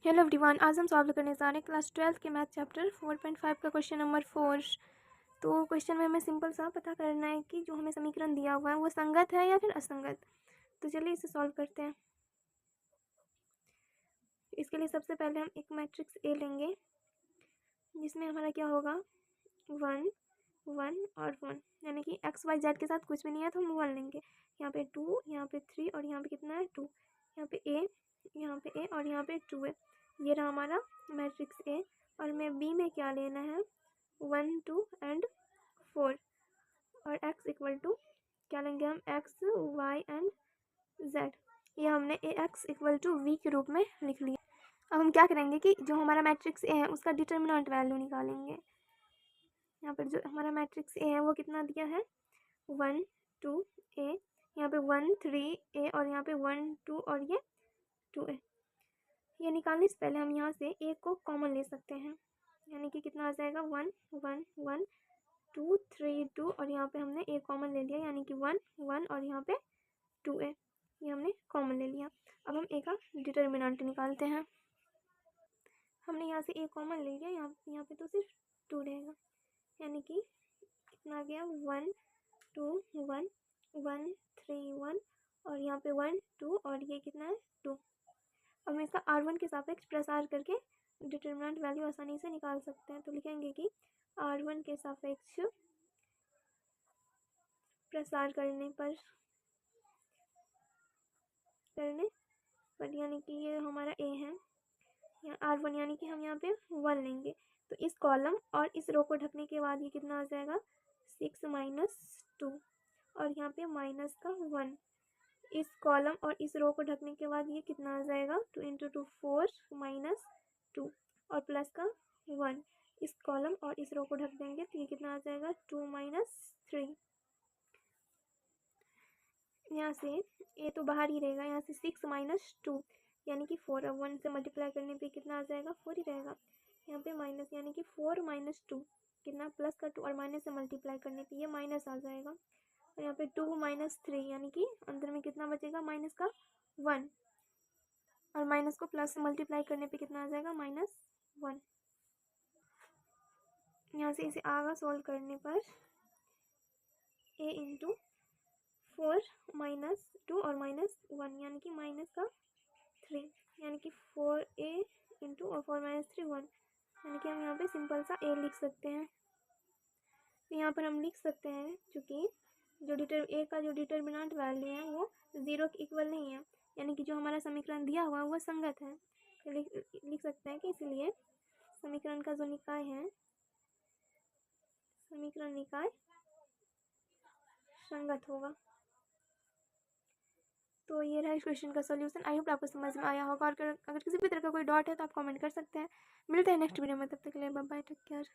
Hello everyone, आज हम solve करने जा रहे हैं क्लास 12 के मैथ चैप्टर 4.5 का क्वेश्चन नंबर 4। तो क्वेश्चन में हमें सिंपल सा पता करना है कि जो हमें समीकरण दिया हुआ है वो संगत है या फिर असंगत। तो चलिए इसे सॉल्व करते हैं। इसके लिए सबसे पहले हम एक मैट्रिक्स ए लेंगे जिसमें हमारा क्या होगा 1 1 और 1, यानी कि एक्स वाई जेड के साथ कुछ भी नहीं है तो हम 1 लेंगे। यहाँ पे 2, यहाँ पे 3 और यहाँ पे कितना है 2। यहाँ पे ए, यहाँ पे ए और यहाँ पे 2 है। ये रहा हमारा मैट्रिक्स ए। और हमें बी में क्या लेना है 1 2 एंड 4। और एक्स इक्वल टू क्या लेंगे हम एक्स वाई एंड जेड। ये हमने ए एक्स इक्वल टू वी के रूप में लिख लिया। अब हम क्या करेंगे कि जो हमारा मैट्रिक्स ए है उसका डिटर्मिनेंट वैल्यू निकालेंगे। यहाँ पर जो हमारा मैट्रिक्स ए है वो कितना दिया है 1 2 ए, यहाँ पे 1 3 ए और यहाँ पे 1 2 और ये 2 ए। ये निकालने से पहले हम यहाँ से ए को कॉमन ले सकते हैं, यानी कि कितना आ जाएगा 1 1 1 2 3 2 और यहाँ पे हमने ए कॉमन ले लिया, यानी कि 1 1 और यहाँ पे 2 ए, ये हमने कॉमन ले लिया। अब हम ए का डिटर्मिनेंट निकालते हैं। हमने यहाँ से ए कॉमन ले लिया, यहाँ पे तो सिर्फ 2 रहेगा, यानी कि कितना आ गया 1 2 1 1 3 1 और यहाँ पे 1 2 और ये कितना है 2। अब हम इसका R1 के सापेक्ष प्रसार करके डिटर्मिनेंट वैल्यू आसानी से निकाल सकते हैं। तो लिखेंगे कि R1 के सापेक्ष प्रसार करने पर यानी कि ये हमारा ए है, यहाँ R1 यानी कि हम यहाँ पे 1 लेंगे। तो इस कॉलम और इस रो को ढकने के बाद ये कितना आ जाएगा 6 - 2 और यहाँ पे माइनस का 1। इस कॉलम और इस रो को ढकने के बाद ये कितना आ जाएगा 2 × 2 4 - 2 और प्लस का 1। इस कॉलम और इस रो को ढक देंगे तो ये कितना आ जाएगा 2 - 3। यहाँ से ये तो बाहर ही रहेगा, यहाँ से 6 - 2 यानी कि 4। अब 1 से मल्टीप्लाई करने पे कितना आ जाएगा 4 ही रहेगा। यहाँ पे माइनस यानी कि 4 - 2 कितना प्लस का 2 और माइनस से मल्टीप्लाई करने पे ये माइनस आ जाएगा। और यहाँ पे 2 - 3 यानी कि अंदर में कितना बचेगा माइनस का 1 और माइनस को प्लस से मल्टीप्लाई करने पे कितना आ जाएगा -1। यहाँ से इसे आगे सॉल्व करने पर a × 4 - 2 और -1 यानी कि माइनस का 3, यानी कि 4a × और 4 - 3 1, यानी कि हम यहाँ पे सिंपल सा a लिख सकते हैं। तो यहाँ पर हम लिख सकते हैं चूँकि जो ए का जो डिटर्मिनेंट वैल्यू है वो 0 के इक्वल नहीं है, यानी कि जो हमारा समीकरण दिया हुआ है वो संगत है। तो लिख सकते हैं कि इसलिए समीकरण का जो निकाय है समीकरण निकाय संगत होगा। तो ये रहा इस क्वेश्चन का सॉल्यूशन। आई होप आपको समझ में आया होगा, और अगर किसी भी तरह का कोई डाउट है तो आप कमेंट कर सकते हैं। मिलते हैं नेक्स्ट वीडियो में, तब तक के लिए बाय बाय, टेक केयर।